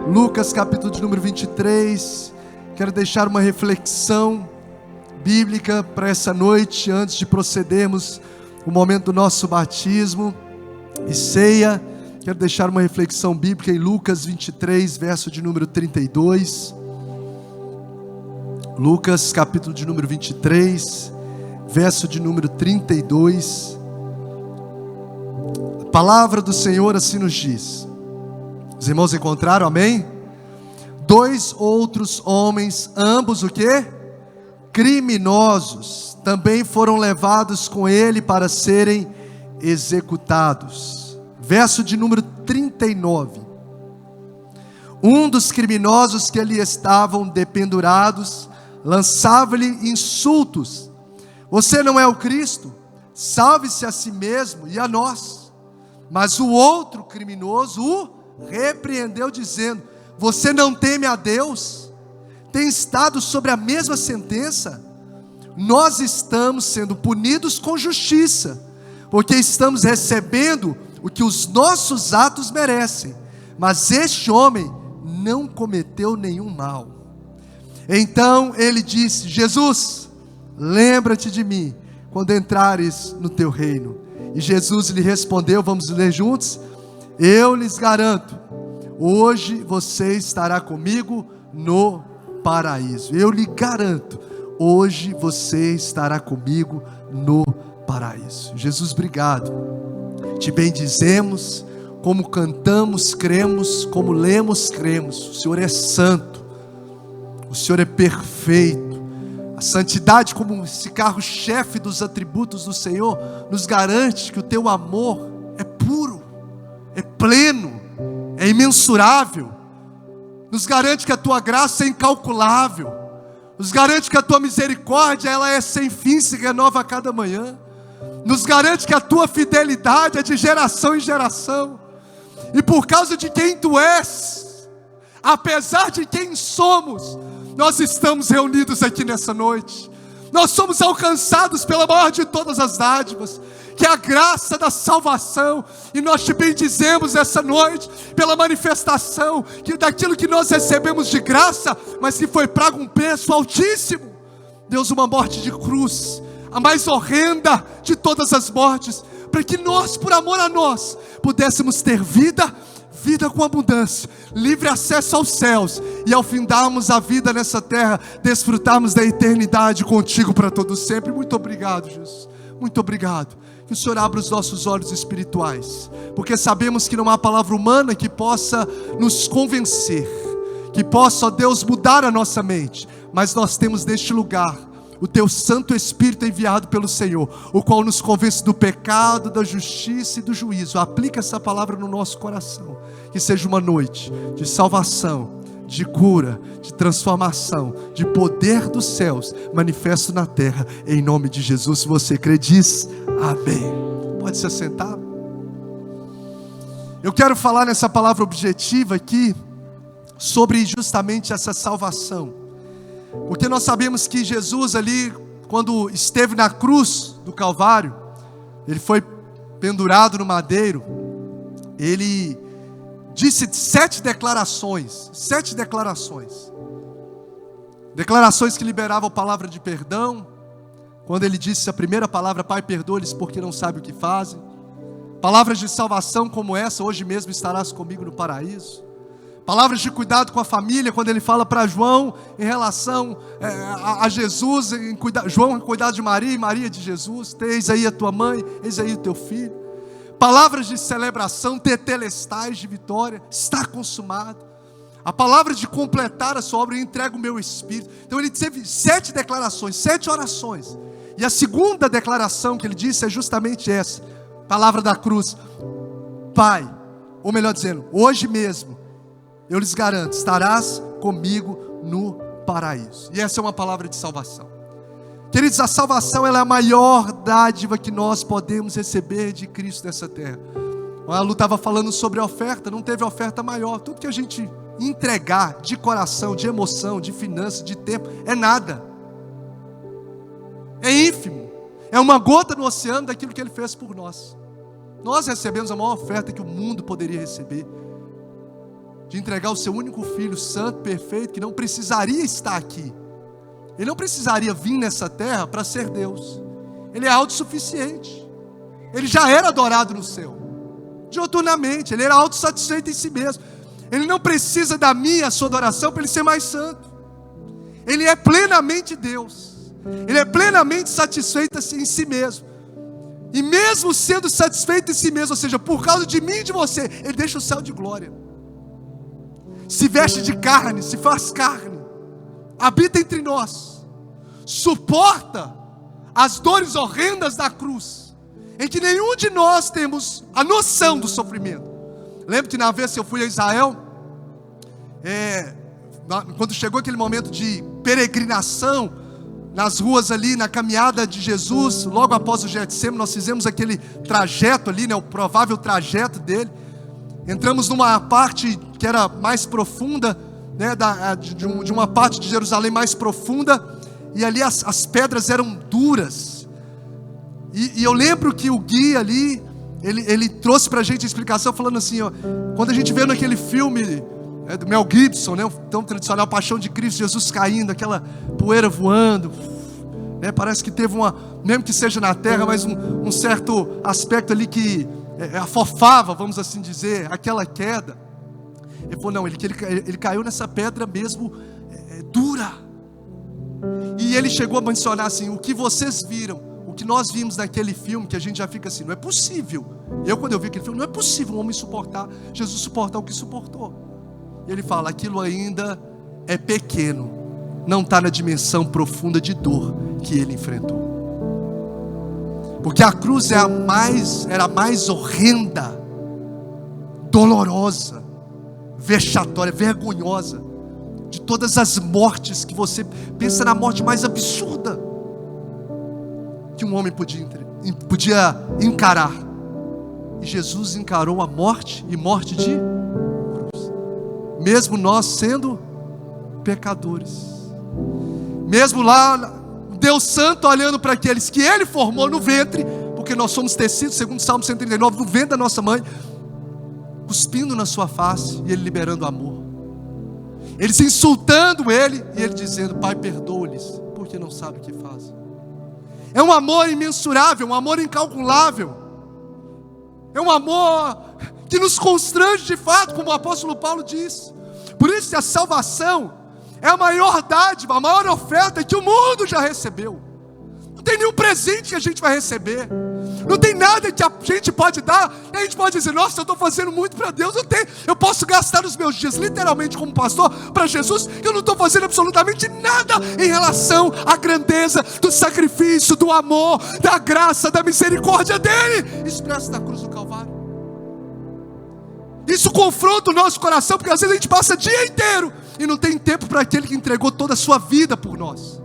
Lucas capítulo de número 23. Quero deixar uma reflexão bíblica para essa noite, antes de procedermos o momento do nosso batismo e ceia. Quero deixar uma reflexão bíblica em Lucas 23, verso de número 32. Lucas capítulo de número 23, verso de número 32. A palavra do Senhor assim nos diz. Os irmãos encontraram, amém? 2 outros homens, ambos o quê? Criminosos, também foram levados com ele para serem executados. Verso de número 39. Um dos criminosos que ali estavam dependurados lançava-lhe insultos: você não é o Cristo? Salve-se a si mesmo e a nós. Mas o outro criminoso o repreendeu, dizendo: você não teme a Deus? Tem estado sobre a mesma sentença? Nós estamos sendo punidos com justiça, porque estamos recebendo o que os nossos atos merecem, mas este homem não cometeu nenhum mal. Então ele disse: Jesus, lembra-te de mim quando entrares no teu reino. E Jesus lhe respondeu, vamos ler juntos: eu lhes garanto, hoje você estará comigo no paraíso. Eu lhe garanto, hoje você estará comigo no paraíso. Jesus, obrigado. Te bendizemos, como cantamos, cremos, como lemos, cremos. O Senhor é santo, o Senhor é perfeito. A santidade, como esse carro-chefe dos atributos do Senhor, nos garante que o teu amor é puro, é pleno, é imensurável. Nos garante que a tua graça é incalculável. Nos garante que a tua misericórdia, ela é sem fim, se renova a cada manhã. Nos garante que a tua fidelidade é de geração em geração. E por causa de quem tu és, apesar de quem somos, nós estamos reunidos aqui nessa noite. Nós somos alcançados pela maior de todas as dádivas, que é a graça da salvação. E nós te bendizemos essa noite pela manifestação daquilo que nós recebemos de graça, mas que foi pago um preço altíssimo. Deus, uma morte de cruz, a mais horrenda de todas as mortes, para que nós, por amor a nós, pudéssemos ter vida com abundância, livre acesso aos céus, e ao findarmos a vida nessa terra, desfrutarmos da eternidade contigo para todo sempre. Muito obrigado, Jesus, muito obrigado. Que o Senhor abra os nossos olhos espirituais, porque sabemos que não há palavra humana que possa nos convencer, que possa, ó Deus, mudar a nossa mente, mas nós temos neste lugar o teu Santo Espírito enviado pelo Senhor, o qual nos convence do pecado, da justiça e do juízo. Aplica essa palavra no nosso coração, que seja uma noite de salvação, de cura, de transformação, de poder dos céus manifesto na terra, em nome de Jesus. Se você crê, diz amém. Pode se assentar. Eu quero falar nessa palavra objetiva aqui sobre justamente essa salvação, porque nós sabemos que Jesus ali, quando esteve na cruz do Calvário, ele foi pendurado no madeiro, ele disse 7 declarações, declarações que liberavam a palavra de perdão. Quando ele disse a primeira palavra: Pai, perdoa-lhes porque não sabem o que fazem. Palavras de salvação como essa: hoje mesmo estarás comigo no paraíso. Palavras de cuidado com a família, quando ele fala para João em relação a Jesus, João em cuidado de Maria e Maria de Jesus: eis aí a tua mãe, eis aí o teu filho. Palavras de celebração, tetelestais, de vitória: está consumado. A palavra de completar a sua obra: eu entrego o meu espírito. Então ele teve 7 declarações, 7 orações. E a segunda declaração que ele disse é justamente essa, palavra da cruz: Pai, ou melhor dizendo, hoje mesmo eu lhes garanto, estarás comigo no paraíso. E essa é uma palavra de salvação. Queridos, a salvação, ela é a maior dádiva que nós podemos receber de Cristo nessa terra. A Lu estava falando sobre a oferta, não teve oferta maior. Tudo que a gente entregar de coração, de emoção, de finanças, de tempo, é nada. É ínfimo. É uma gota no oceano daquilo que Ele fez por nós. Nós recebemos a maior oferta que o mundo poderia receber. de entregar o seu único filho santo, perfeito, que não precisaria estar aqui. Ele não precisaria vir nessa terra para ser Deus. Ele é autossuficiente. Ele já era adorado no céu, dioturnamente. Ele era autossatisfeito em si mesmo. Ele não precisa da minha, a sua adoração, para ele ser mais santo. Ele é plenamente Deus. Ele é plenamente satisfeito em si mesmo. E mesmo sendo satisfeito em si mesmo, ou seja, por causa de mim e de você, ele deixa o céu de glória. Se veste de carne, se faz carne, habita entre nós, suporta as dores horrendas da cruz, em que nenhum de nós temos a noção do sofrimento. Lembro que na vez que eu fui a Israel, quando chegou aquele momento de peregrinação, nas ruas ali, na caminhada de Jesus, logo após o Getsemane, nós fizemos aquele trajeto ali, o provável trajeto dele. Entramos numa parte que era mais profunda, de uma parte de Jerusalém mais profunda, e ali as pedras eram duras. E eu lembro que o guia ali, ele trouxe pra gente a explicação, falando assim, quando a gente vê naquele filme do Mel Gibson, o tão tradicional Paixão de Cristo, Jesus caindo, aquela poeira voando, parece que teve mesmo que seja na terra, mas um certo aspecto ali que afofava, vamos assim dizer, aquela queda. Ele falou, não, ele caiu nessa pedra mesmo dura. E ele chegou a mencionar assim, o que vocês viram, o que nós vimos naquele filme, que a gente já fica assim, não é possível. Quando eu vi aquele filme, não é possível um homem suportar, Jesus suportar o que suportou. E ele fala, aquilo ainda é pequeno, não está na dimensão profunda de dor que ele enfrentou. Porque a cruz era a mais horrenda, dolorosa, vexatória, vergonhosa, de todas as mortes que você pensa, na morte mais absurda que um homem podia encarar. E Jesus encarou a morte, e morte de cruz, mesmo nós sendo pecadores, mesmo lá Deus Santo olhando para aqueles que Ele formou no ventre, porque nós somos tecidos, segundo o Salmo 139, no ventre da nossa mãe, cuspindo na sua face, e Ele liberando amor, eles insultando Ele, e Ele dizendo, Pai, perdoa-lhes, porque não sabe o que fazem. É um amor imensurável, um amor incalculável, é um amor que nos constrange de fato, como o apóstolo Paulo diz. Por isso a salvação é a maior dádiva, a maior oferta que o mundo já recebeu. Não tem nenhum presente que a gente vai receber, não tem nada que a gente pode dar, e a gente pode dizer, nossa, eu estou fazendo muito para Deus. Eu posso gastar os meus dias, literalmente como pastor, para Jesus, eu não estou fazendo absolutamente nada em relação à grandeza do sacrifício, do amor, da graça, da misericórdia dEle, expresso na cruz do Calvário. Isso confronta o nosso coração, porque às vezes a gente passa o dia inteiro e não tem tempo para aquele que entregou toda a sua vida por nós.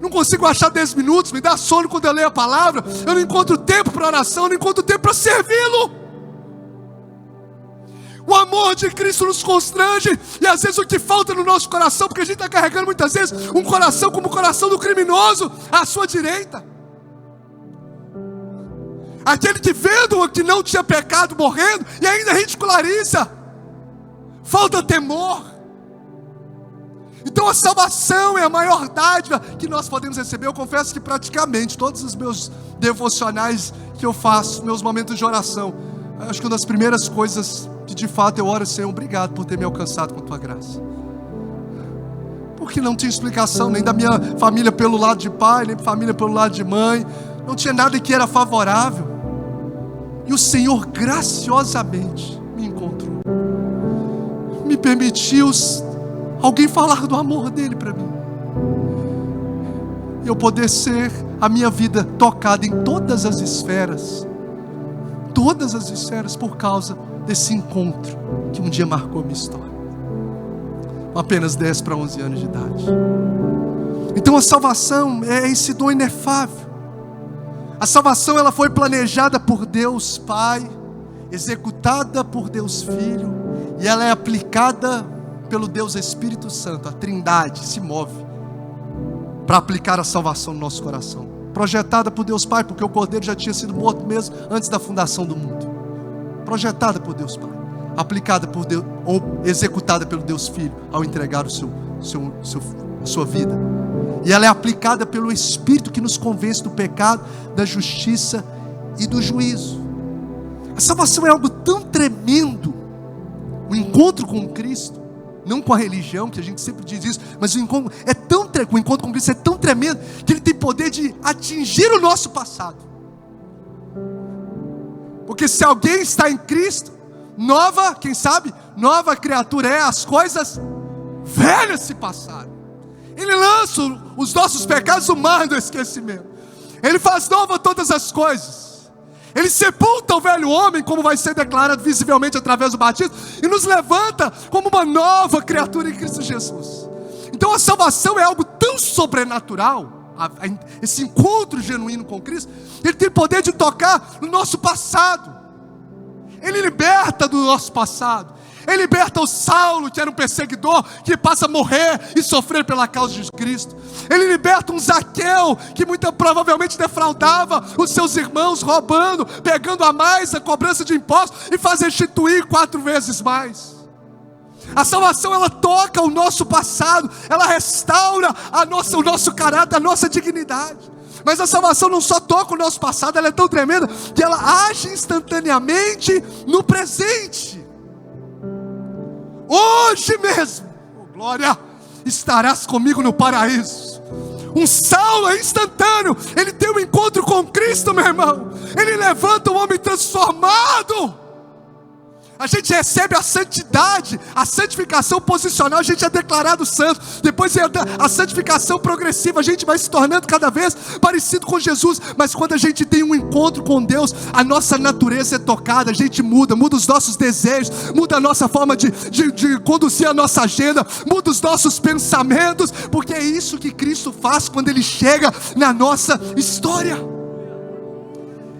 Não consigo achar 10 minutos, me dá sono quando eu leio a palavra, eu não encontro tempo para oração, eu não encontro tempo para servi-lo. O amor de Cristo nos constrange, e às vezes o que falta no nosso coração, porque a gente está carregando muitas vezes um coração como o coração do criminoso à sua direita, aquele que vendo o que não tinha pecado morrendo e ainda ridiculariza. Falta temor. Então a salvação é a maior dádiva que nós podemos receber. Eu confesso que praticamente todos os meus devocionais que eu faço, meus momentos de oração, acho que uma das primeiras coisas que de fato eu oro, Senhor, obrigado por ter me alcançado com a tua graça. Porque não tinha explicação nem da minha família pelo lado de pai, nem família pelo lado de mãe, não tinha nada que era favorável, e o Senhor graciosamente me encontrou, me permitiu alguém falar do amor dele para mim, e eu poder ser a minha vida tocada em todas as esferas por causa desse encontro que um dia marcou a minha história, com apenas 10 para 11 anos de idade. Então a salvação é esse dom inefável. A salvação, ela foi planejada por Deus Pai, executada por Deus Filho, e ela é aplicada pelo Deus Espírito Santo. A Trindade se move para aplicar a salvação no nosso coração. Projetada por Deus Pai, porque o Cordeiro já tinha sido morto mesmo antes da fundação do mundo. Projetada por Deus Pai. aplicada por Deus, ou executada pelo Deus Filho, ao entregar a sua vida. E ela é aplicada pelo Espírito que nos convence do pecado, da justiça e do juízo. A salvação é algo tão tremendo. O encontro com Cristo, não com a religião, que a gente sempre diz isso, mas o encontro com Cristo é tão tremendo, que Ele tem poder de atingir o nosso passado. Porque se alguém está em Cristo, quem sabe, nova criatura é, as coisas velhas se passaram. Ele lança os nossos pecados no mar do esquecimento. Ele faz nova todas as coisas. Ele sepulta o velho homem, como vai ser declarado visivelmente através do batismo, e nos levanta como uma nova criatura em Cristo Jesus. Então a salvação é algo tão sobrenatural, esse encontro genuíno com Cristo. Ele tem poder de tocar no nosso passado. Ele liberta do nosso passado. Ele liberta o Saulo, que era um perseguidor, que passa a morrer e sofrer pela causa de Cristo. Ele liberta um Zaqueu, que muito provavelmente defraudava os seus irmãos, roubando, pegando a mais a cobrança de impostos, e faz restituir 4 vezes mais. A salvação, ela toca o nosso passado, ela restaura o nosso caráter, a nossa dignidade. Mas a salvação não só toca o nosso passado, ela é tão tremenda que ela age instantaneamente no presente. Hoje mesmo, oh glória, estarás comigo no paraíso. Um Saulo é instantâneo, ele tem um encontro com Cristo, meu irmão. Ele levanta um homem transformado. A gente recebe a santidade, a santificação posicional, a gente é declarado santo. Depois vem a santificação progressiva, a gente vai se tornando cada vez parecido com Jesus. Mas quando a gente tem um encontro com Deus, a nossa natureza é tocada, a gente muda os nossos desejos, muda a nossa forma de conduzir a nossa agenda, muda os nossos pensamentos, porque é isso que Cristo faz quando Ele chega na nossa história.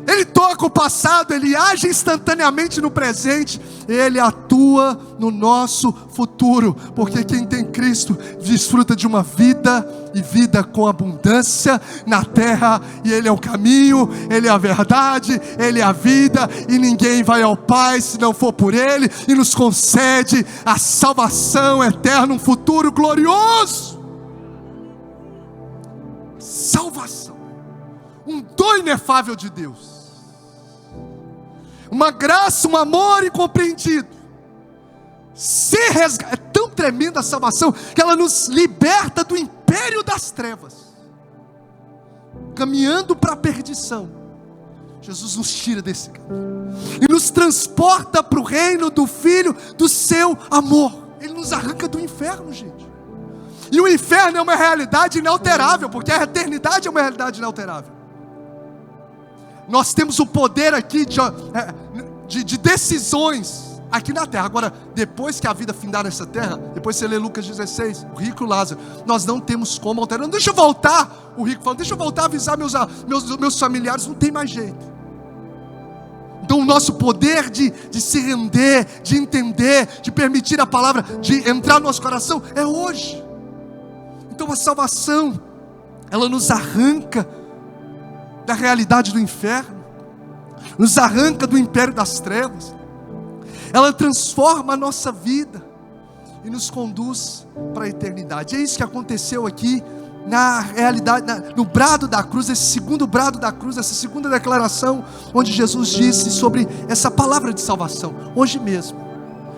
Ele toca o passado, Ele age instantaneamente no presente, Ele atua no nosso futuro, porque quem tem Cristo desfruta de uma vida, e vida com abundância na terra, e Ele é o caminho, Ele é a verdade, Ele é a vida, e ninguém vai ao Pai se não for por Ele, e nos concede a salvação eterna, um futuro glorioso. Salvação, um dom inefável de Deus, uma graça, um amor incompreendido. É tão tremenda a salvação que ela nos liberta do império das trevas, caminhando para a perdição. Jesus nos tira desse caminho e nos transporta para o reino do Filho do seu amor. Ele nos arranca do inferno, gente. E o inferno é uma realidade inalterável, porque a eternidade é uma realidade inalterável. Nós temos o poder aqui de decisões aqui na terra. Agora, depois que a vida findar nessa terra, depois você lê Lucas 16, o rico e o Lázaro, nós não temos como alterar. Não, deixa eu voltar, o rico falando, deixa eu voltar a avisar meus familiares, não tem mais jeito. Então o nosso poder de se render, de entender, de permitir a palavra, de entrar no nosso coração, é hoje. Então a salvação, ela nos arranca da realidade do inferno, nos arranca do império das trevas, ela transforma a nossa vida e nos conduz para a eternidade. É isso que aconteceu aqui na realidade, no brado da cruz, esse segundo brado da cruz, essa segunda declaração, onde Jesus disse sobre essa palavra de salvação: hoje mesmo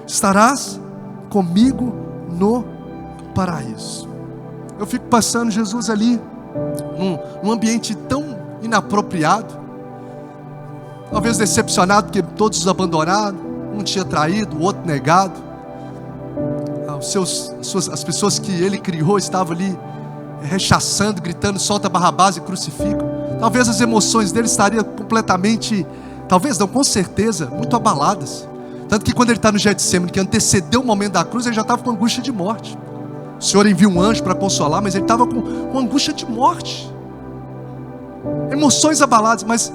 estarás comigo no paraíso. Eu fico passando Jesus ali num ambiente tão inapropriado, talvez decepcionado porque todos os abandonaram, um tinha traído, o outro negado, as pessoas que ele criou estavam ali rechaçando, gritando: solta Barrabás e crucifica. Talvez as emoções dele estariam completamente, talvez não, com certeza, muito abaladas. Tanto que quando ele está no Getsemane, que antecedeu o momento da cruz, ele já estava com angústia de morte. O Senhor envia um anjo para consolar, mas ele estava com angústia de morte, emoções abaladas. Mas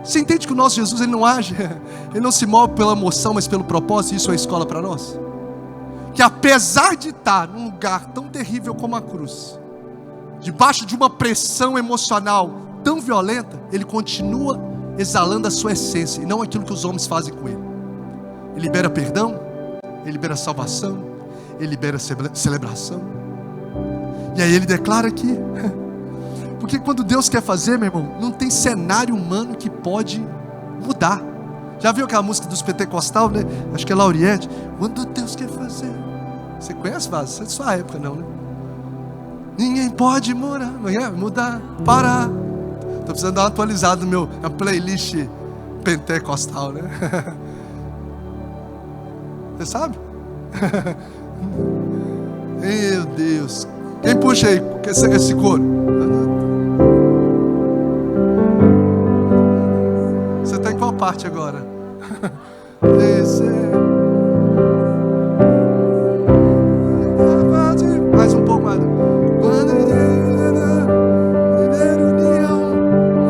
você entende que o nosso Jesus, ele não age, ele não se move pela emoção, mas pelo propósito. E isso é escola para nós, que apesar de estar num lugar tão terrível como a cruz, debaixo de uma pressão emocional tão violenta, ele continua exalando a sua essência, e não aquilo que os homens fazem com ele. Ele libera perdão, Ele libera salvação, Ele libera celebração. E aí Ele declara aqui, porque quando Deus quer fazer, meu irmão, não tem cenário humano que pode mudar. Já viu aquela música dos pentecostal, né? Acho que é Lauriette. Quando Deus quer fazer. Você conhece, Vaz? Isso é de sua época, não, né? Ninguém pode mudar, parar. Estou precisando dar uma atualizada no minha playlist pentecostal, né? Você sabe? Meu Deus. Quem puxa aí esse coro? Você está em qual parte agora? Mais um pouco mais.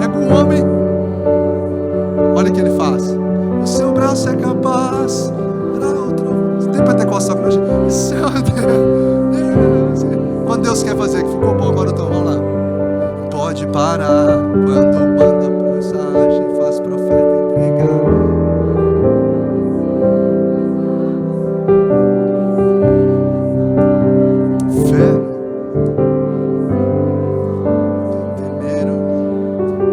É com o homem. Olha o que ele faz. O seu braço é capaz. Tem pentecostal com a gente? Quando Deus quer fazer, que ficou bom agora, então vamos lá. Pode parar quando manda mensagem, faz profeta entregar. Fé. Primeiro,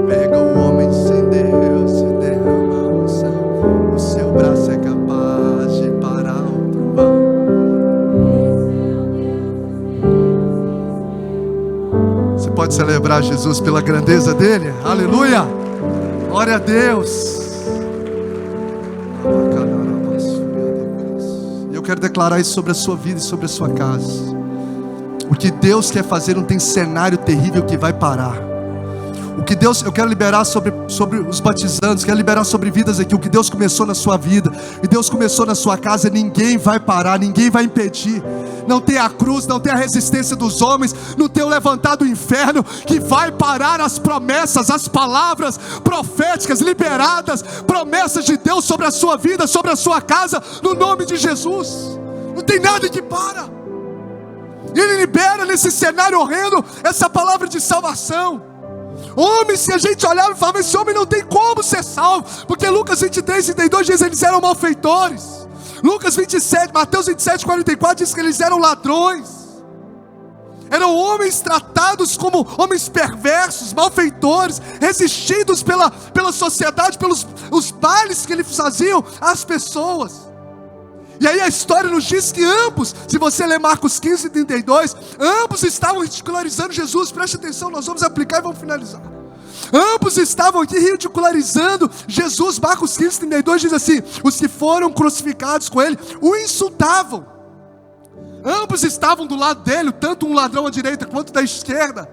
pega o homem sem Deus e derrama a unção. O seu braço é capaz de parar o trovão. Você pode celebrar Jesus pela grandeza dele? Aleluia! Glória a Deus! Eu quero declarar isso sobre a sua vida e sobre a sua casa. O que Deus quer fazer não tem cenário terrível que vai parar. O que Deus, eu quero liberar sobre os batizandos, quero liberar sobre vidas aqui. O que Deus começou na sua vida e Deus começou na sua casa, ninguém vai parar, ninguém vai impedir. Não tem a cruz, não tem a resistência dos homens, não tem o levantar do inferno que vai parar as promessas, as palavras proféticas liberadas, promessas de Deus sobre a sua vida, sobre a sua casa, no nome de Jesus. Não tem nada que para. Ele libera nesse cenário horrendo essa palavra de salvação. Homem, se a gente olhava e falava, esse homem não tem como ser salvo, porque Lucas 23, 32 diz que eles eram malfeitores. Mateus 27, 44 diz que eles eram ladrões. Eram homens tratados como homens perversos, malfeitores, resistidos pela sociedade, pelos os bailes que eles faziam às pessoas. E aí a história nos diz que ambos, se você ler Marcos 15, 32, ambos estavam ridicularizando Jesus. Preste atenção, nós vamos aplicar e vamos finalizar. Ambos estavam aqui ridicularizando Jesus. Marcos 15, 32 diz assim: os que foram crucificados com ele o insultavam. Ambos estavam do lado dele, tanto um ladrão à direita quanto da esquerda.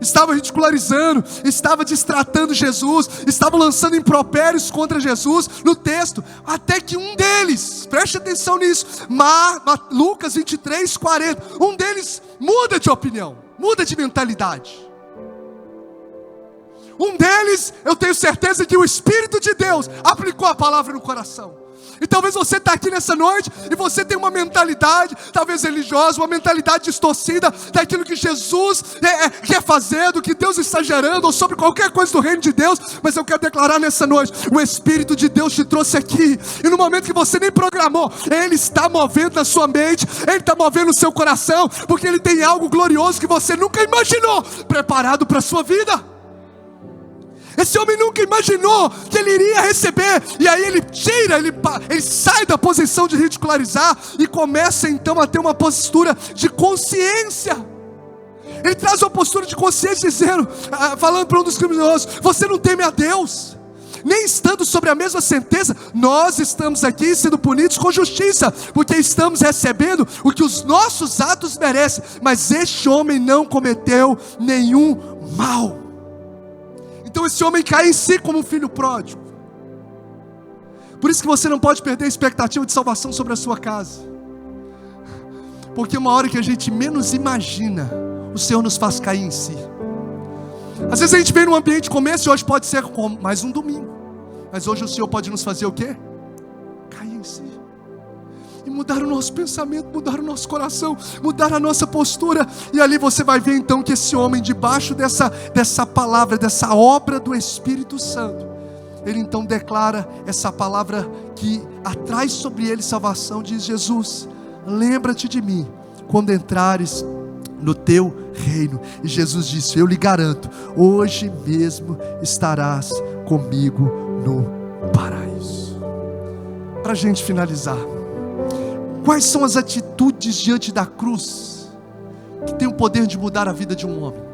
Estavam ridicularizando, estavam destratando Jesus, estavam lançando impropérios contra Jesus no texto, até que um deles, preste atenção nisso, Lucas 23, 40, um deles muda de opinião, muda de mentalidade. Um deles, eu tenho certeza que o Espírito de Deus aplicou a palavra no coração. E talvez você está aqui nessa noite e você tem uma mentalidade, talvez religiosa, uma mentalidade distorcida daquilo que Jesus quer fazer, do que Deus está gerando, ou sobre qualquer coisa do reino de Deus. Mas eu quero declarar nessa noite, o Espírito de Deus te trouxe aqui, e no momento que você nem programou, Ele está movendo na sua mente, Ele está movendo no seu coração, porque Ele tem algo glorioso que você nunca imaginou, preparado para a sua vida. Esse homem nunca imaginou que ele iria receber. E aí ele sai da posição de ridicularizar e começa então a ter uma postura de consciência. Ele traz uma postura de consciência dizendo, falando para um dos criminosos: você não teme a Deus? Nem estando sobre a mesma sentença, nós estamos aqui sendo punidos com justiça, porque estamos recebendo o que os nossos atos merecem. Mas este homem não cometeu nenhum mal. Então esse homem cai em si como um filho pródigo. Por isso que você não pode perder a expectativa de salvação sobre a sua casa. Porque uma hora que a gente menos imagina, o Senhor nos faz cair em si. Às vezes a gente vem num ambiente como esse, hoje pode ser mais um domingo. Mas hoje o Senhor pode nos fazer o quê? Cair em si. E mudar o nosso pensamento, mudar o nosso coração, mudar a nossa postura. E ali você vai ver então que esse homem, debaixo dessa palavra, dessa obra do Espírito Santo, ele então declara essa palavra que atrai sobre ele salvação, diz: Jesus, lembra-te de mim quando entrares no teu reino. E Jesus disse: eu lhe garanto, hoje mesmo estarás comigo no paraíso. Para a gente finalizar, quais são as atitudes diante da cruz que tem o poder de mudar a vida de um homem?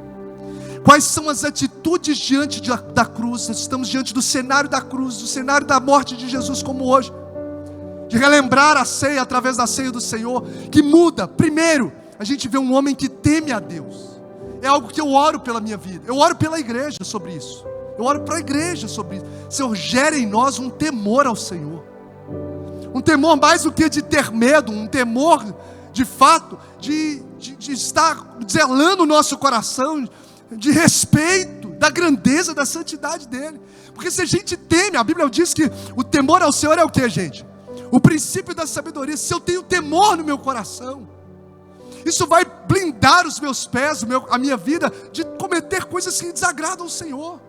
Quais são as atitudes diante da cruz? Estamos diante do cenário da cruz, do cenário da morte de Jesus, como hoje, de relembrar a ceia através da ceia do Senhor, que muda. Primeiro, a gente vê um homem que teme a Deus. É algo que eu oro pela minha vida, eu oro pela igreja sobre isso, eu oro para a igreja sobre isso. Senhor, gera em nós um temor ao Senhor, um temor mais do que de ter medo, um temor de fato, de estar zelando o nosso coração, de respeito da grandeza, da santidade dele. Porque se a gente teme, a Bíblia diz que o temor ao Senhor é o que, gente? O princípio da sabedoria. Se eu tenho temor no meu coração, isso vai blindar os meus pés, a minha vida, de cometer coisas que desagradam ao Senhor.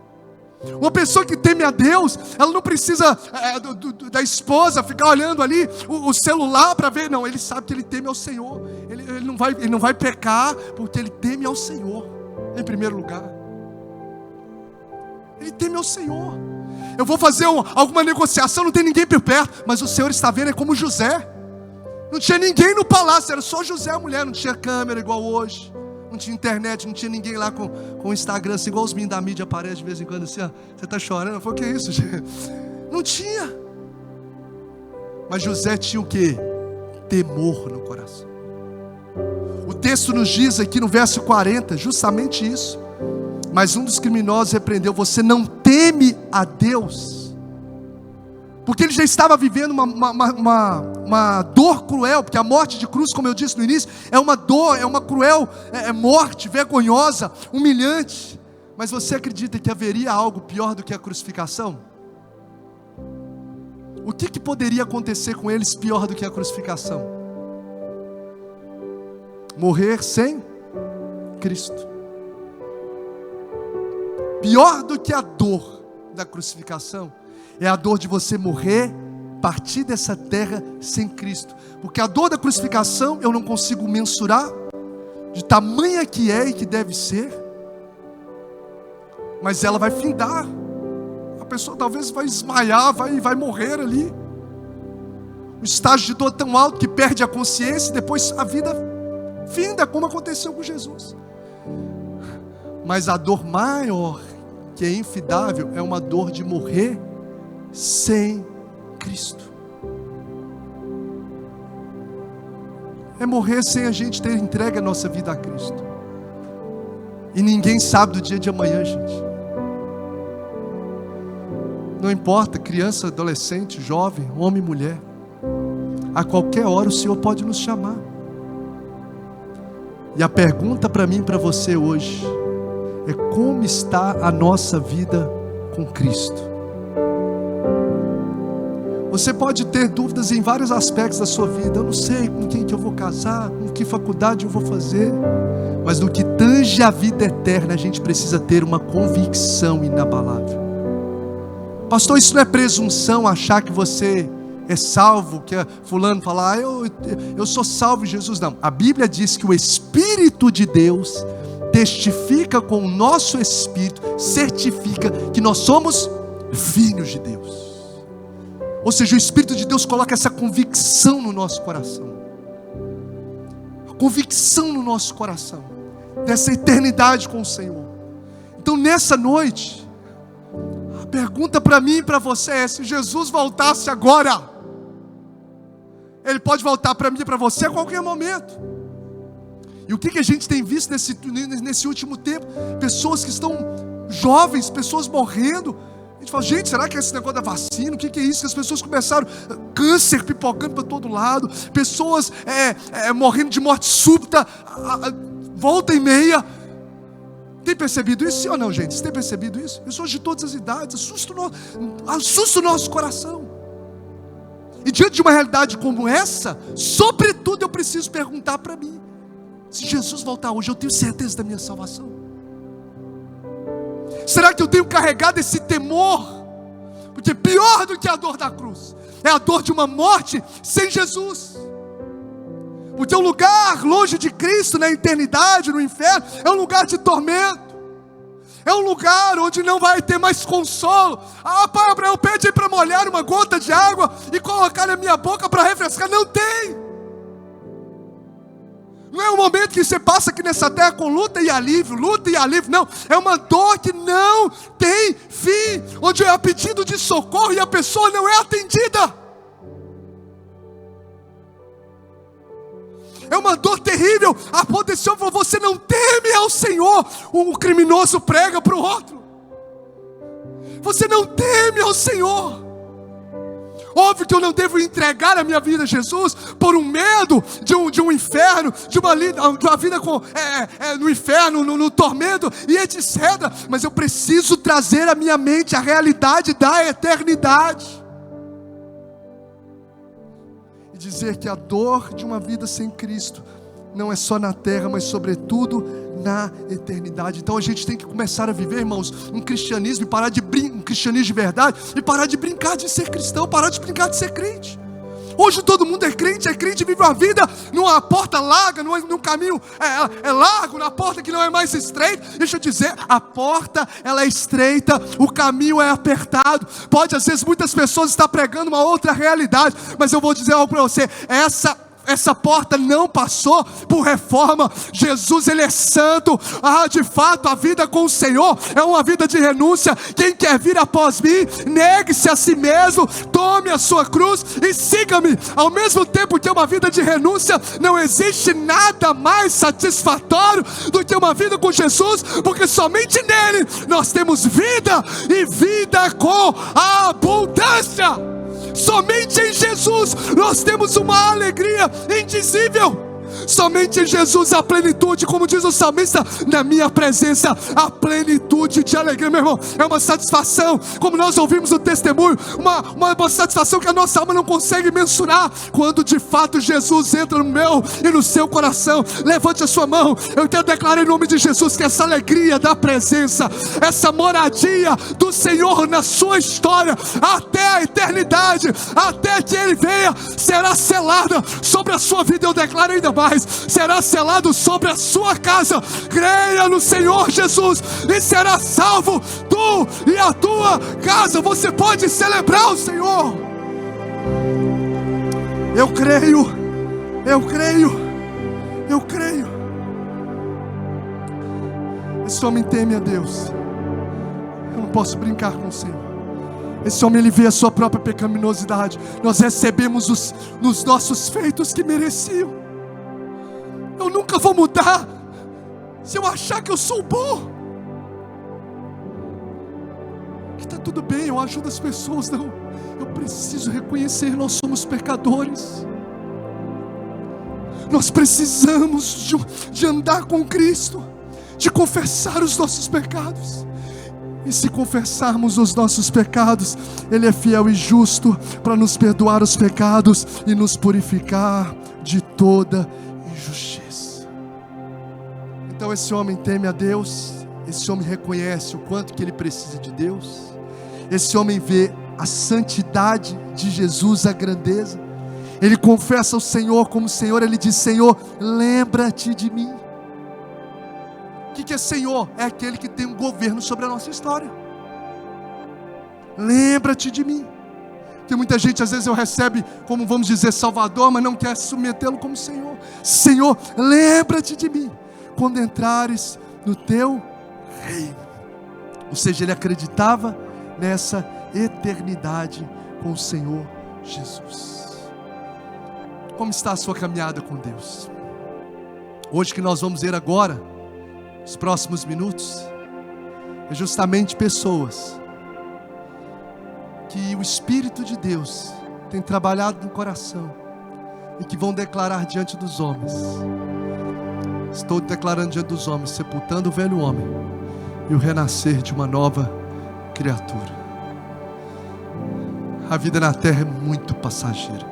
Uma pessoa que teme a Deus, ela não precisa da esposa ficar olhando ali o celular para ver. Não, ele sabe que ele teme ao Senhor. Ele não vai pecar, porque ele teme ao Senhor, em primeiro lugar. Ele teme ao Senhor. Eu vou fazer alguma negociação, não tem ninguém por perto, mas o Senhor está vendo. É como José, não tinha ninguém no palácio, era só José, a mulher. Não tinha câmera igual hoje, não tinha internet, não tinha ninguém lá com o Instagram, assim, igual os meninos da mídia aparecem de vez em quando assim, ó, você está chorando? Foi o que é isso, gente? Não tinha. Mas José tinha o quê? Temor no coração. O texto nos diz aqui no verso 40, justamente isso. Mas um dos criminosos repreendeu: você não teme a Deus? Porque ele já estava vivendo uma dor cruel, porque a morte de cruz, como eu disse no início, é uma dor, é uma cruel morte, vergonhosa, humilhante. Mas você acredita que haveria algo pior do que a crucificação? O que poderia acontecer com eles pior do que a crucificação? Morrer sem Cristo. Pior do que a dor da crucificação é a dor de você morrer, partir dessa terra sem Cristo. Porque a dor da crucificação eu não consigo mensurar, de tamanha que é e que deve ser, mas ela vai findar. A pessoa talvez vai desmaiar, vai morrer ali. O estágio de dor tão alto que perde a consciência e depois a vida finda, como aconteceu com Jesus. Mas a dor maior, que é infidável, é uma dor de morrer sem Cristo. É morrer sem a gente ter entregue a nossa vida a Cristo. E ninguém sabe do dia de amanhã, gente. Não importa, criança, adolescente, jovem, homem, mulher, a qualquer hora o Senhor pode nos chamar. E a pergunta para mim e para você hoje é: como está a nossa vida com Cristo? Você pode ter dúvidas em vários aspectos da sua vida. Eu não sei com quem que eu vou casar, com que faculdade eu vou fazer. Mas no que tange a vida eterna, a gente precisa ter uma convicção inabalável. Pastor, isso não é presunção, achar que você é salvo, que fulano falar, eu sou salvo em Jesus. Não, a Bíblia diz que o Espírito de Deus testifica com o nosso espírito, certifica que nós somos filhos de Deus. Ou seja, o Espírito de Deus coloca essa convicção no nosso coração, a convicção no nosso coração, dessa eternidade com o Senhor. Então nessa noite, a pergunta para mim e para você é: se Jesus voltasse agora, Ele pode voltar para mim e para você a qualquer momento. E o que a gente tem visto nesse último tempo? Pessoas que estão jovens, pessoas morrendo. A gente fala: gente, será que é esse negócio da vacina? O que é isso? Que as pessoas começaram, câncer pipocando para todo lado, pessoas morrendo de morte súbita, volta e meia. Tem percebido isso, sim ou não, gente? Você tem percebido isso? Pessoas de todas as idades, assusta o nosso coração. E diante de uma realidade como essa, sobretudo eu preciso perguntar para mim: se Jesus voltar hoje, eu tenho certeza da minha salvação? Será que eu tenho carregado esse temor? Porque pior do que a dor da cruz, é a dor de uma morte sem Jesus. Porque um lugar longe de Cristo, na eternidade, no inferno, é um lugar de tormento. É um lugar onde não vai ter mais consolo. Pai Abraão, pede para molhar uma gota de água e colocar na minha boca para refrescar. Não tem. Não é um momento que você passa aqui nessa terra com luta e alívio. Não, é uma dor que não tem fim, onde é pedido de socorro e a pessoa não é atendida. É uma dor terrível, a ponto de você não teme ao Senhor. O criminoso prega para o outro. Você não teme ao Senhor. Óbvio que eu não devo entregar a minha vida a Jesus por um medo de um inferno, de uma vida no inferno, no tormento e etc. Mas eu preciso trazer à minha mente a realidade da eternidade. E dizer que a dor de uma vida sem Cristo não é só na terra, mas sobretudo na eternidade. Então a gente tem que começar a viver, irmãos, um cristianismo um cristianismo de verdade, e parar de brincar de ser cristão, parar de brincar de ser crente. Hoje todo mundo é crente, vive uma vida numa porta larga, num caminho largo, na porta que não é mais estreita. Deixa eu dizer, a porta ela é estreita, o caminho é apertado. Pode às vezes muitas pessoas estar pregando uma outra realidade, mas eu vou dizer algo para você, essa porta não passou por reforma. Jesus, Ele é santo. De fato, a vida com o Senhor é uma vida de renúncia. Quem quer vir após mim, negue-se a si mesmo, tome a sua cruz e siga-me. Ao mesmo tempo que é uma vida de renúncia, não existe nada mais satisfatório do que uma vida com Jesus, porque somente nele nós temos vida e vida com abundância. Somente em Jesus nós temos uma alegria indizível. Somente em Jesus a plenitude, como diz o salmista, na minha presença a plenitude de alegria. Meu irmão, é uma satisfação, como nós ouvimos o testemunho, uma satisfação que a nossa alma não consegue mensurar, quando de fato Jesus entra no meu e no seu coração. Levante a sua mão, eu quero declarar em nome de Jesus que essa alegria da presença, essa moradia do Senhor na sua história, até a eternidade, até que Ele venha, será selada sobre a sua vida. Eu declaro ainda mais, será selado sobre a sua casa. Creia no Senhor Jesus e será salvo tu e a tua casa. Você pode celebrar o Senhor. Eu creio. Esse homem teme a Deus. Eu não posso brincar com o Senhor. Esse homem, ele vê a sua própria pecaminosidade. Nós recebemos nos nossos feitos que mereciam. Eu nunca vou mudar se eu achar que eu sou bom, que está tudo bem, eu ajudo as pessoas. Não, eu preciso reconhecer, nós somos pecadores. Nós precisamos de andar com Cristo, de confessar os nossos pecados. E se confessarmos os nossos pecados, Ele é fiel e justo para nos perdoar os pecados e nos purificar de toda injustiça. Então esse homem teme a Deus, esse homem reconhece o quanto que ele precisa de Deus, esse homem vê a santidade de Jesus, a grandeza, ele confessa ao Senhor como Senhor, ele diz: Senhor, lembra-te de mim. O que é Senhor? É aquele que tem um governo sobre a nossa história. Lembra-te de mim. Porque muita gente às vezes recebe como, vamos dizer, Salvador, mas não quer submetê-lo como Senhor. Senhor, lembra-te de mim quando entrares no teu reino. Ou seja, ele acreditava nessa eternidade com o Senhor Jesus. Como está a sua caminhada com Deus? Hoje que nós vamos ver agora, os próximos minutos, é justamente pessoas que o Espírito de Deus tem trabalhado no coração e que vão declarar diante dos homens. Estou declarando diante dos homens, sepultando o velho homem e o renascer de uma nova criatura. A vida na terra é muito passageira.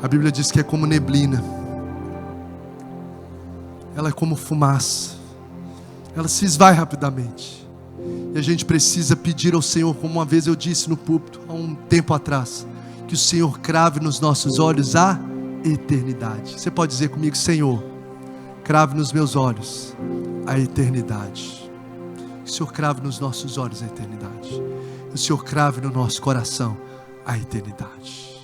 A Bíblia diz que é como neblina. Ela é como fumaça. Ela se esvai rapidamente. E a gente precisa pedir ao Senhor, como uma vez eu disse no púlpito, há um tempo atrás, que o Senhor crave nos nossos olhos a eternidade. Você pode dizer comigo: Senhor, crave nos meus olhos a eternidade. Que o Senhor crave nos nossos olhos a eternidade. Que o Senhor crave no nosso coração a eternidade.